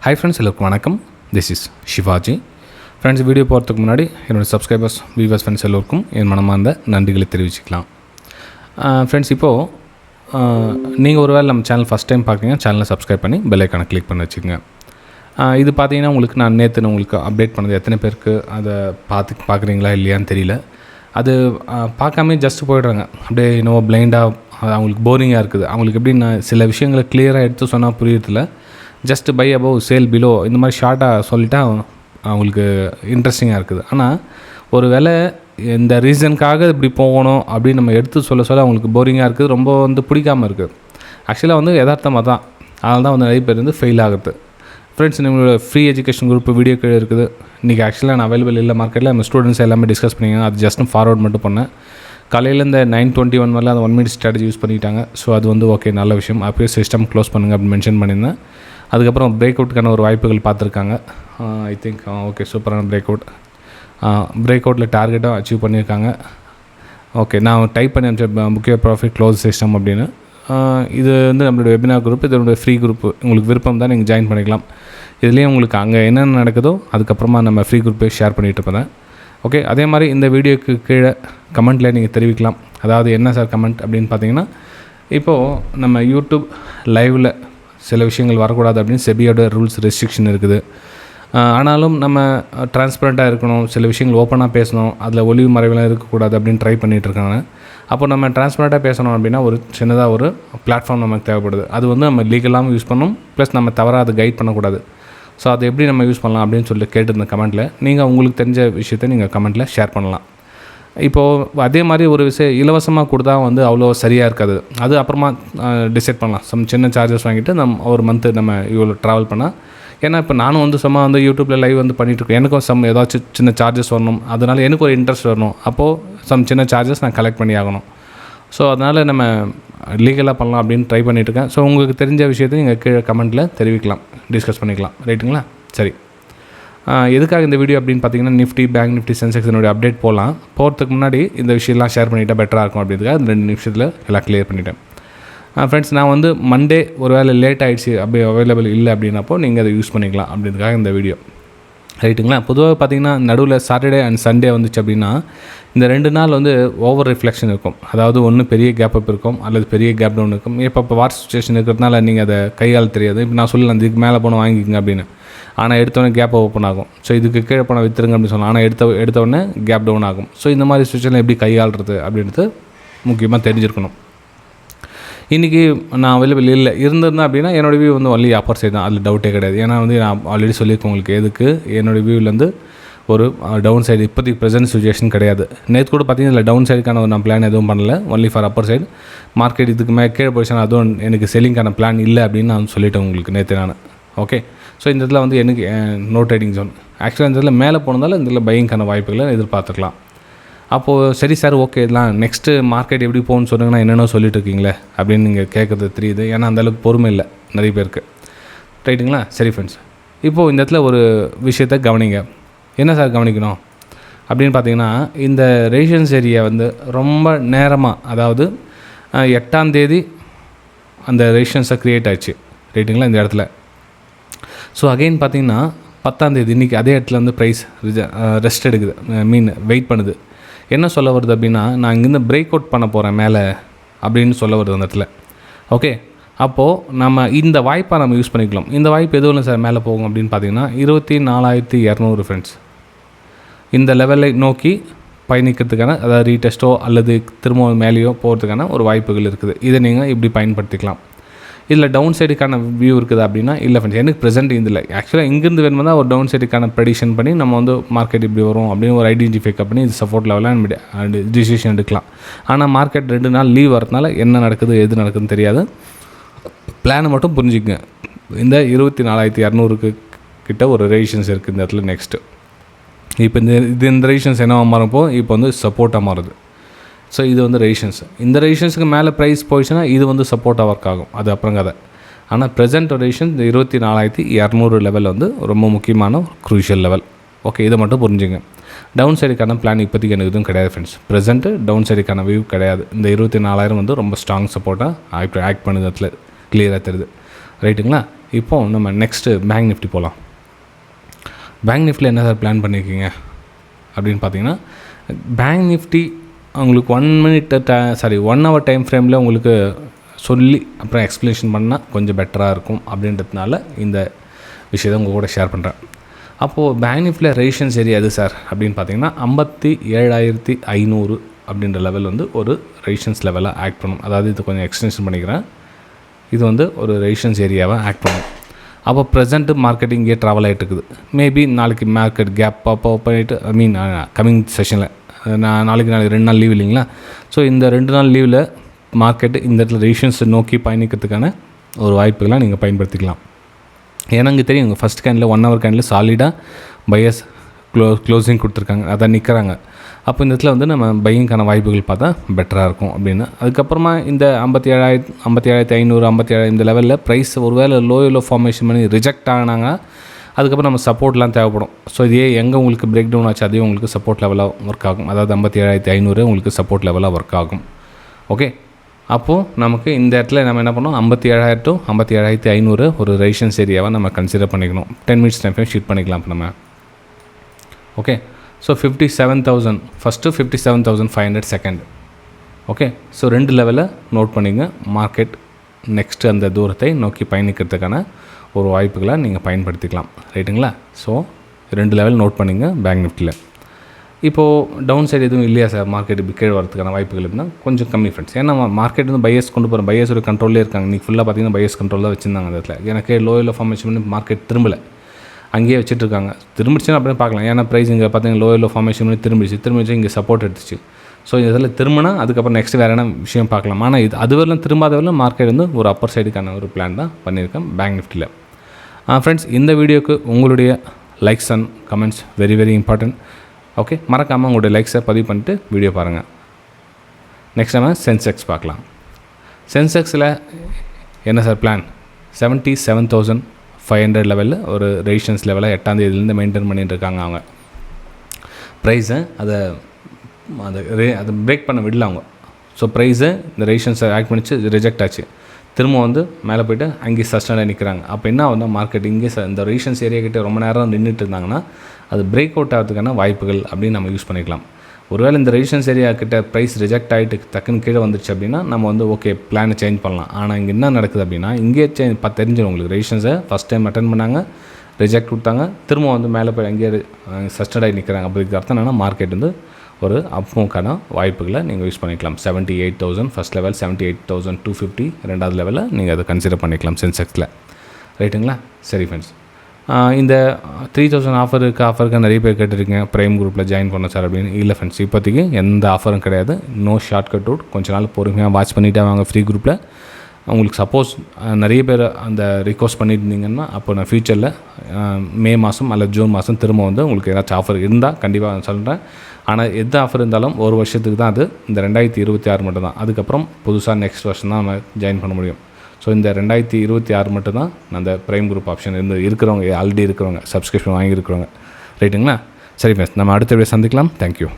Hi friends, எல்லாருக்கும் வணக்கம். This is shivaji. Friends, video போகிறதுக்கு முன்னாடி என்னோடய சப்ஸ்கிரைபர்ஸ் வியூவர்ஸ் ஃப்ரெண்ட்ஸ் எல்லோருக்கும் என் மனமார்ந்த நன்றிகளை தெரிவிச்சுக்கலாம். ஃப்ரெண்ட்ஸ், இப்போது நீங்கள் ஒரு வேளை நம்ம சேனல் ஃபஸ்ட் டைம் பார்க்குறீங்க, சேனலை சப்ஸ்கிரைப் பண்ணி பெல் ஐக்கானை கிளிக் பண்ணி வச்சுக்கோங்க. இது பார்த்தீங்கன்னா உங்களுக்கு நான் நேற்று உங்களுக்கு அப்டேட் பண்ணது எத்தனை பேருக்கு அதை பார்க்குறீங்களா இல்லையான்னு தெரியல. அது பார்க்காம ஜஸ்ட்டு போய்டுறாங்க, அப்படியே இன்னும் பிளைண்டாக அவங்களுக்கு போரிங்காக இருக்குது. அவங்களுக்கு எப்படி நான் சில விஷயங்களை கிளியராக எடுத்து சொன்னால் புரியறதில்ல. Just buy above sell below இந்த மாதிரி ஷார்ட்டாக சொல்லிட்டா அவங்களுக்கு இன்ட்ரெஸ்டிங்காக இருக்குது. ஆனால் ஒரு வேளை இந்த ரீசனுக்காக இப்படி போகணும் அப்படின்னு நம்ம எடுத்து சொல்ல அவங்களுக்கு போரிங்காக இருக்குது, ரொம்ப பிடிக்காமல் இருக்குது. ஆக்சுவலாக யதார்த்தமாக தான். அதனால தான் நிறைய பேர் ஃபெயில் ஆகுது. ஃப்ரெண்ட்ஸ், நம்மளோட ஃப்ரீ எஜுகேஷன் குரூப் வீடியோ கீழே இருக்குது. இன்றைக்கி ஆக்சுவலாக நான் அவைலபிள் இல்லை மார்க்கெட்டில். நம்ம ஸ்டூடெண்ட்ஸ் எல்லாமே டிஸ்கஸ் பண்ணிங்க. அது ஜஸ்ட் ஃபார்வர்ட் மட்டும் பண்ணேன். காலையில் இந்த 9:21 வரல அந்த 1 minute ஸ்ட்ராட்டஜி யூஸ் பண்ணிட்டாங்க. ஸோ அது ஓகே, நல்ல விஷயம். அப்போயே சிஸ்டம் க்ளோஸ் பண்ணுங்கள் அப்படின்னு மென்ஷன் பண்ணியிருந்தேன். அதுக்கப்புறம் பிரேக் அவுட்டுக்கான ஒரு வாய்ப்புகள் பார்த்துருக்காங்க. ஐ திங்க் ஓகே, சூப்பரான பிரேக் அவுட்டில் டார்கெட்டாக அச்சீவ் பண்ணியிருக்காங்க. ஓகே, நான் டைப் பண்ணி அனுப்பிச்ச முக்கிய ப்ராஃபிட் க்ளோஸ் சிஸ்டம் அப்படின்னு. இது நம்மளோட வெபினார் குரூப், இதோட ஃப்ரீ குரூப். உங்களுக்கு விருப்பம் தான் நீங்கள் ஜாயின் பண்ணிக்கலாம். இதுலேயும் உங்களுக்கு அங்கே என்னென்ன நடக்குதோ அதுக்கப்புறமா நம்ம ஃப்ரீ குரூப்பை ஷேர் பண்ணிகிட்டு இருப்பேன். ஓகே, அதே மாதிரி இந்த வீடியோக்கு கீழே கமெண்ட்டில் நீங்கள் தெரிவிக்கலாம். அதாவது என்ன சார் கமெண்ட் அப்படின்னு பார்த்தீங்கன்னா, இப்போது நம்ம யூடியூப் லைவில் சில விஷயங்கள் வரக்கூடாது அப்படின்னு செபியோட ரூல்ஸ் ரெஸ்ட்ரிக்ஷன் இருக்குது. ஆனாலும் நம்ம டிரான்ஸ்பரண்ட்டாக இருக்கணும், சில விஷயங்கள் ஓப்பனாக பேசணும், அதில் ஒளிவு மறைவெல்லாம் இருக்கக்கூடாது அப்படின்னு ட்ரை பண்ணிகிட்ருக்காங்க. அப்போ நம்ம டிரான்ஸ்பரண்ட்டாக பேசணும் அப்படின்னா ஒரு சின்னதாக ஒரு பிளாட்ஃபார்ம் நமக்கு தேவைப்படுது. அது நம்ம லீகலாகவும் யூஸ் பண்ணணும், ப்ளஸ் நம்ம தவறாக அதை கைட் பண்ணக்கூடாது. ஸோ அதை எப்படி நம்ம யூஸ் பண்ணலாம் அப்படின்னு சொல்லி கேட்டிருந்த கமெண்ட்டில் நீங்கள் உங்களுக்கு தெரிஞ்ச விஷயத்தை நீங்கள் கமெண்ட்டில் ஷேர் பண்ணலாம். இப்போது அதே மாதிரி ஒரு விஷயம் இலவசமாக கொடுத்தா அவ்வளோ சரியாக இருக்காது. அது அப்புறமா டிசைட் பண்ணலாம். சின்ன சார்ஜஸ் வாங்கிட்டு ஒரு மந்த்து நம்ம இவ்வளோ ட்ராவல் பண்ணால். ஏன்னா இப்போ நானும் சும்மா யூடியூப்பில் லைவ் பண்ணிகிட்ருக்கேன். எனக்கும் ஏதாச்சும் சின்ன சார்ஜஸ் வரணும், அதனால் எனக்கு ஒரு இன்ட்ரெஸ்ட் வரணும். அப்போது சின்ன சார்ஜஸ் நான் கலெக்ட் பண்ணி ஆகணும். ஸோ அதனால் நம்ம லீகலாக பண்ணலாம் அப்படின்னு ட்ரை பண்ணிகிட்ருக்கேன். ஸோ உங்களுக்கு தெரிஞ்ச விஷயத்தை நீங்கள் கீழே கமெண்ட்டில் தெரிவிக்கலாம், டிஸ்கஸ் பண்ணிக்கலாம். ரைட்டுங்களா? சரி, எதுக்காக இந்த வீடியோ அப்படின்னு பார்த்தீங்கன்னா, நிஃப்டி, பேங்க் நிஃப்டி, சென்செக்ஸ் என்னுடைய அப்டேட் போகிறதுக்கு முன்னாடி இந்த விஷயம்லாம் ஷேர் பண்ணிவிட்டால் பெட்டராக இருக்கும் அப்படின்றதுக்காக 2 நிமிஷத்தில் எல்லாம் கிளியர் பண்ணிட்டேன். ஃப்ரெண்ட்ஸ், நான் மண்டே ஒரு வேளை லேட் ஆகிடுச்சு அப்படி அவைலபிள் இல்லை அப்படின்னப்போ நீங்கள் அதை யூஸ் பண்ணிக்கலாம் அப்படின்றதுக்காக இந்த வீடியோ. ரைட்டுங்களா? பொதுவாக பார்த்திங்கன்னா நடுவில் சாட்டர்டே அண்ட் சண்டே வந்துச்சு அப்படின்னா இந்த 2 நாள் ஓவர் ரிஃப்ளெக்ஷன் இருக்கும். அதாவது ஒன்று பெரிய கேப் அப் இருக்கும் அல்லது பெரிய கேப் டவுன் இருக்கும். இப்போ வார் சுச்சுவேஷன் இருக்கிறதுனால நீங்கள் அதை கையால் தெரியாது. இப்போ நான் சொல்லலாம் இதுக்கு மேலே போனால் வாங்கிக்கோங்க அப்படின்னு. ஆனால் எடுத்தோடனே கேப் ஓப்பன் ஆகும். ஸோ இதுக்கு கீழே போனால் விற்றுருங்க அப்படின்னு சொல்லலாம். ஆனால் எடுத்தோடனே கேப் டவுன் ஆகும். ஸோ இந்த மாதிரி சுச்சுவேஷனில் எப்படி கையாளுறது அப்படின்றது முக்கியமாக தெரிஞ்சிருக்கணும். இன்றைக்கி நான் அவைலபிள் இல்லை இருந்திருந்தேன் அப்படின்னா என்னோடய வியூ ஒன்லி அப்பர் சைடு தான், அதில் டவுட்டே கிடையாது. ஏன்னா நான் ஆல்ரெடி சொல்லியிருக்கேன் உங்களுக்கு எதுக்கு என்னோடய வியூவிலேருந்து ஒரு டவுன் சைடு இப்போதைக்கு ப்ரெசென்ட் சுச்சுவேஷன் கிடையாது. நேற்று கூட பார்த்திங்கன்னா இதில் டவுன் சைடுக்கான நான் பிளான் எதுவும் பண்ணல, only for Appar side. Market இதுக்கு கீழே போயிடுச்சுன்னா அதுவும் எனக்கு செல்லிங்கான பிளான் இல்லை அப்படின்னு நான் சொல்லிட்டேன் உங்களுக்கு நேற்று நான். ஓகே, ஸோ இந்த இதில் எனக்கு நோ ட்ரேடிங் ஜோன். ஆக்சுவலாக இந்த இதில் மேலே போனதால் இந்த இதில் பையிங்கான வாய்ப்புகளை எதிர்பார்த்துக்கலாம். அப்போது சரி சார், ஓகே, இதெல்லாம் நெக்ஸ்ட்டு மார்க்கெட் எப்படி போகணுன்னு சொன்னீங்கன்னா என்னென்ன சொல்லிட்டு இருக்கீங்களே அப்படின்னு நீங்கள் கேட்குறது தெரியுது. ஏன்னா அந்தளவுக்கு பொறுமை இல்லை நிறைய பேருக்கு. ரைட்டுங்களா? சரி ஃப்ரெண்ட்ஸ், இப்போது இந்த இடத்துல ஒரு விஷயத்தை கவனிங்க. என்ன சார் கவனிக்கணும் அப்படின்னு பார்த்தீங்கன்னா, இந்த ரேஷன்ஸ் ஏரியா ரொம்ப நேரமாக, அதாவது 8ஆம் தேதி அந்த ரேஷன்ஸை க்ரியேட் ஆச்சு. ரைட்டுங்களா? இந்த இடத்துல. ஸோ அகெயின் பார்த்தீங்கன்னா 10ஆம் தேதி இன்றைக்கி அதே இடத்துல ப்ரைஸ் ரெஸ்ட் எடுக்குது, வெயிட் பண்ணுது. என்ன சொல்ல வருது அப்படின்னா, நான் இங்கேருந்து பிரேக் அவுட் பண்ண போகிறேன் மேலே அப்படின்னு சொல்ல வருது அந்த இடத்துல. ஓகே, அப்போது நம்ம இந்த வாய்ப்பை நம்ம யூஸ் பண்ணிக்கலாம். இந்த வாய்ப்பு எதுவும் இல்லை சார் மேலே போகும் அப்படின்னு பார்த்தீங்கன்னா 24,200 ஃப்ரெண்ட்ஸ் இந்த லெவலை நோக்கி பயணிக்கிறதுக்கான, அதாவது ரீடெஸ்ட்டோ அல்லது திரும்ப மேலேயோ போகிறதுக்கான ஒரு வாய்ப்புகள் இருக்குது. இதை நீங்கள் இப்படி பயன்படுத்திக்கலாம். இதில் டவுன் சைடுக்கான வியூ இருக்குது அப்படின்னா இல்லை ஃப்ரெண்ட்ஸ், எனக்கு ப்ரெசென்ட் இதில் ஆக்சுவலாக இங்கேருந்து வேணுமா தான் ஒரு டவுன் சைடுக்கான ப்ரெடிக்ஷன் பண்ணி நம்ம மார்க்கெட் இப்படி வரும் அப்படின்னு ஒரு ஐடென்டிஃபை பண்ணி இது சப்போர்ட் லெவலில் டிசிஷன் எடுக்கலாம். ஆனால் மார்க்கெட் 2 நாள் லீவ் வரதுனால என்ன நடக்குது எது நடக்குதுன்னு தெரியாது. பிளானை மட்டும் புரிஞ்சுக்கங்க. இந்த 24,200 கிட்ட ஒரு ரெசிஸ்டன்ஸ் இருக்குது இந்த இடத்துல. நெக்ஸ்ட்டு இப்போ இந்த ரெசிஸ்டன்ஸ் என்னவாக மாறப்போ இப்போ சப்போர்ட்டாக மாறுது. ஸோ இது ரெசிஸ்டன்ஸ். இந்த ரெசிஸ்டன்ஸுக்கு மேலே ப்ரைஸ் போயிடுச்சுன்னா இது சப்போர்ட்டாக ஒர்க் ஆகும், அது அப்புறம் கதை. ஆனால் ப்ரெசென்ட் ரெசிஸ்டன்ஸ் இந்த 24,200 லெவல் ரொம்ப முக்கியமான க்ரூஷியல் லெவல். ஓகே, இதை மட்டும் புரிஞ்சுங்க. டவுன் சைடுக்கான பிளான் இப்போதைக்கு எனக்கு எதுவும் கிடையாது ஃப்ரெண்ட்ஸ். ப்ரெசென்ட்டு டவுன் சைடுக்கான வியூ கிடையாது. இந்த 24,000 ரொம்ப ஸ்ட்ராங் சப்போர்ட்டாக ஆக்ட் பண்ணுது, இடத்துல கிளியராக தெரியுது. ரைட்டுங்களா? இப்போது நம்ம நெக்ஸ்ட்டு பேங்க் நிஃப்டி போகலாம். பேங்க் நிஃப்டியில் என்ன சார் பிளான் பண்ணியிருக்கீங்க அப்படின்னு பார்த்தீங்கன்னா, பேங்க் நிஃப்டி உங்களுக்கு 1 hour டைம் ஃப்ரேமில் உங்களுக்கு சொல்லி அப்புறம் எக்ஸ்ப்ளனேஷன் பண்ணால் கொஞ்சம் பெட்டராக இருக்கும் அப்படின்றதுனால இந்த விஷயத்தை உங்கள் கூட ஷேர் பண்ணுறேன். அப்போது பேங்க் நிஃப்டியில் ரெசிஸ்டன்ஸ் ஏரியா எது சார் அப்படின்னு பார்த்தீங்கன்னா 57,500 அப்படின்ற லெவல் வந்து ஒரு ரெசிஸ்டன்ஸ் லெவலாக ஆக்ட் பண்ணும். அதாவது இது கொஞ்சம் எக்ஸ்டென்ஷன் பண்ணிக்கிறேன். இது வந்து ஒரு ரெசிஸ்டன்ஸ் ஏரியாவாக ஆக்ட் பண்ணும். அப்போ ப்ரெசென்ட்டு மார்க்கெட் இங்கே ட்ராவல் ஆகிட்டு இருக்குது. மேபி நாளைக்கு மார்க்கெட் கேப் அப்போ பண்ணிவிட்டு கம்மிங் செஷனில் நாளைக்கு 2 நாள் லீவ் இல்லைங்களா? ஸோ இந்த 2 நாள் லீவில் மார்க்கெட்டு இந்த இடத்துல ரெசிஸ்டன்ஸை நோக்கி பயணிக்கிறதுக்கான ஒரு வாய்ப்புகளை நீங்கள் பயன்படுத்திக்கலாம். ஏன்னா இங்கே தெரியும், உங்கள் ஃபஸ்ட் கேண்டில் 1 hour கேண்டில் சாலிடாக பையர்ஸ் க்ளோசிங் கொடுத்துருக்காங்க, அதான் நிற்கிறாங்க. அப்போ இந்த இடத்துல வந்து நம்ம பையிங்கான வாய்ப்புகள் பார்த்தா பெட்டராக இருக்கும் அப்படின்னு. அதுக்கப்புறமா இந்த 57,500 57 இந்த லெவலில் ப்ரைஸ் ஒருவேளை லோ ஃபார்மேஷன் பண்ணி ரிஜெக்ட் ஆனாங்க, அதுக்கப்புறம் நம்ம சப்போர்ட்லாம் தேவைப்படும். ஸோ இதே எங்கே உங்களுக்கு பிரேக் டவுன் ஆச்சு அதே உங்களுக்கு சப்போர்ட் லெவலாக ஒர்க் ஆகும். அதாவது 57,500 உங்களுக்கு சப்போர்ட் லெவலாக ஒர்க் ஆகும். ஓகே, அப்போது நமக்கு இந்த இடத்துல நம்ம என்ன பண்ணோம், 57,000 to 57,500 ஒரு ரெசிஸ்டன்ஸ் ஏரியாவை நம்ம கன்சிடர் பண்ணிக்கணும். 10 minutes டைம் ஃப்ரேம் ஷீட் பண்ணிக்கலாம் இப்போ நம்ம. Okay, so 57,000 first, 57,500 second. Okay, so 2 லெவலில் நோட் பண்ணிங்க. மார்க்கெட் நெக்ஸ்ட்டு அந்த தூரத்தை நோக்கி பயணிக்கிறதுக்கான ஒரு வாய்ப்புகளை நீங்கள் பயன்படுத்திக்கலாம். ரைட்டுங்களா? ஸோ 2 லெவல் நோட் பண்ணிங்க பேங்க் நிஃப்டியில். இப்போது டவுன் சைடு எதுவும் இல்லையா சார், மார்க்கெட் கீழே வரதுக்கான வாய்ப்புகள் இருந்தால் கொஞ்சம் கம்மி ஃப்ரெண்ட்ஸ். ஏன்னா மார்க்கெட் வந்து பையர்ஸ் கொண்டு போகிற பையர்ஸோட கண்ட்ரோலே இருக்காங்க. நீங்கள் ஃபுல்லாக பார்த்தீங்கன்னா பையர்ஸ் கண்ட்ரோல் தான் வச்சுருந்தாங்க அந்த இடத்துல. எனக்கு லோயில் ஃபார்மேஷன் பண்ணி மார்க்கெட் திரும்பலை, அங்கேயே வச்சுட்ருக்காங்க. திரும்பிடுச்சுன்னா அப்படியே பார்க்கலாம். ஏன்னா ப்ரைஸ் இங்கே பார்த்தீங்கன்னா லோயில் ஃபார்மேஷன் பண்ணி திரும்பிச்சு இங்கே சப்போர்ட் எடுத்துச்சு. ஸோ இதில் திரும்பினா அதுக்கப்புறம் நெக்ஸ்ட் வேறு என்ன விஷயம் பார்க்கலாம். ஆனால் இது அதுவரையிலும் திரும்பாதவரையிலும் மார்க்கெட் வந்து ஒரு அப்பர் சைடுக்கான ஒரு பிளான் தான் பண்ணியிருக்கேன் பேங்க் நிஃப்டியில். ஃப்ரெண்ட்ஸ், இந்த வீடியோக்கு உங்களுடைய likes and comments very very important. Okay, மறக்காமல் உங்களுடைய லைக்ஸை பதிவு பண்ணிட்டு வீடியோ பாருங்கள். நெக்ஸ்ட் நம்ம சென்செக்ஸ் பார்க்கலாம். சென்செக்ஸில் என்ன சார் பிளான், 77,500 லெவலில் ஒரு ரெசிஸ்டன்ஸ் லெவலில் 8ஆம் தேதியிலேருந்து மெயின்டைன் பண்ணிட்டு இருக்காங்க அவங்க. ப்ரைஸை அதை பிரேக் பண்ண விடல அவங்க. ஸோ ப்ரைஸை இந்த ரெசிஸ்டன்ஸை ஆக்ட் பண்ணிச்சு, ரிஜெக்ட் ஆச்சு. திரும்ப வந்து மேலே போய்ட்டு அங்கேயே சஸ்டெண்டாக நிற்கிறாங்க. அப்போ என்ன ஆகுதுன்னா மார்க்கெட் இங்கே இந்த ரெசிஸ்டன்ஸ் ஏரியா கிட்டே ரொம்ப நேரம் நின்றுட்டு இருந்தாங்கன்னா அது பிரேக் அவுட் ஆகிறதுக்கான வாய்ப்புகள் அப்படின்னு நம்ம யூஸ் பண்ணிக்கலாம். ஒருவேளை இந்த ரெசிஸ்டன்ஸ் ஏரியா கிட்ட ப்ரைஸ் ரிஜெக்ட் ஆகிட்டு டக்குன்னு கீழே வந்துச்சு அப்படின்னா நம்ம வந்து ஓகே பிளானை சேஞ்ச் பண்ணலாம். ஆனால் இங்கே என்ன நடக்குது அப்படின்னா இங்கே தெரிஞ்சிடும் உங்களுக்கு. ரெசிஸ்டன்ஸை ஃபஸ்ட் டைம் அட்டன் பண்ணாங்க, ரிஜெக்ட் கொடுத்தாங்க, திரும்ப வந்து மேலே போய் அங்கேயே சஸ்டெண்டாகி நிற்கிறாங்க. அப்போ இதுக்கு அர்த்தம் என்னன்னா மார்க்கெட் வந்து ஒரு அப்மூவ்க்கான வாய்ப்புகளை நீங்கள் யூஸ் பண்ணிக்கலாம். 78,000 ஃபஸ்ட் லெவல், 78,250 ரெண்டாவது லெவலில் நீங்கள் அதை கன்சிடர் பண்ணிக்கலாம் சென்செக்ஸில். ரைட்டுங்களா? சரி ஃப்ரெண்ட்ஸ், இந்த 3,000 ஆஃபருக்கு நிறைய பேர் கேட்டிருக்கீங்க ப்ரைம் குரூப்பில் ஜாயின் பண்ண சார் அப்படின்னு. இல்லை ஃப்ரெண்ட்ஸ், இப்போதைக்கு எந்த ஆஃபரும் கிடையாது. No shortcut route. கொஞ்ச நாள் பொறுமையாக வாட்ச் பண்ணிவிட்டு வாங்க ஃப்ரீ குரூப்பில். உங்களுக்கு சப்போஸ் நிறைய பேர் அந்த ரிக்வஸ்ட் பண்ணியிருந்தீங்கன்னா அப்போ நான் ஃப்யூச்சரில் மே மாதம் அல்லது ஜூன் மாதம் திரும்ப வந்து உங்களுக்கு ஏதாச்சும் ஆஃபர் இருந்தால் கண்டிப்பாக சொல்கிறேன். ஆனால் எந்த ஆஃபர் இருந்தாலும் ஒரு வருஷத்துக்கு தான் அது. இந்த 2026 மட்டும் தான். அதுக்கப்புறம் புதுசாக நெக்ஸ்ட் வருஷம் தான் நம்ம ஜாயின் பண்ண முடியும். ஸோ இந்த 2026 மட்டும்தான் அந்த ப்ரைம் குரூப் ஆப்ஷன் இருக்கிறவங்க, ஆல்ரெடி இருக்கிறவங்க, சப்ஸ்கிரிப்ஷன் வாங்கியிருக்கிறவங்க. ரைட்டுங்களா? சரி ஃப்ரெண்ட்ஸ், நம்ம அடுத்த வீடியோ சந்திக்கலாம். தேங்க்யூ.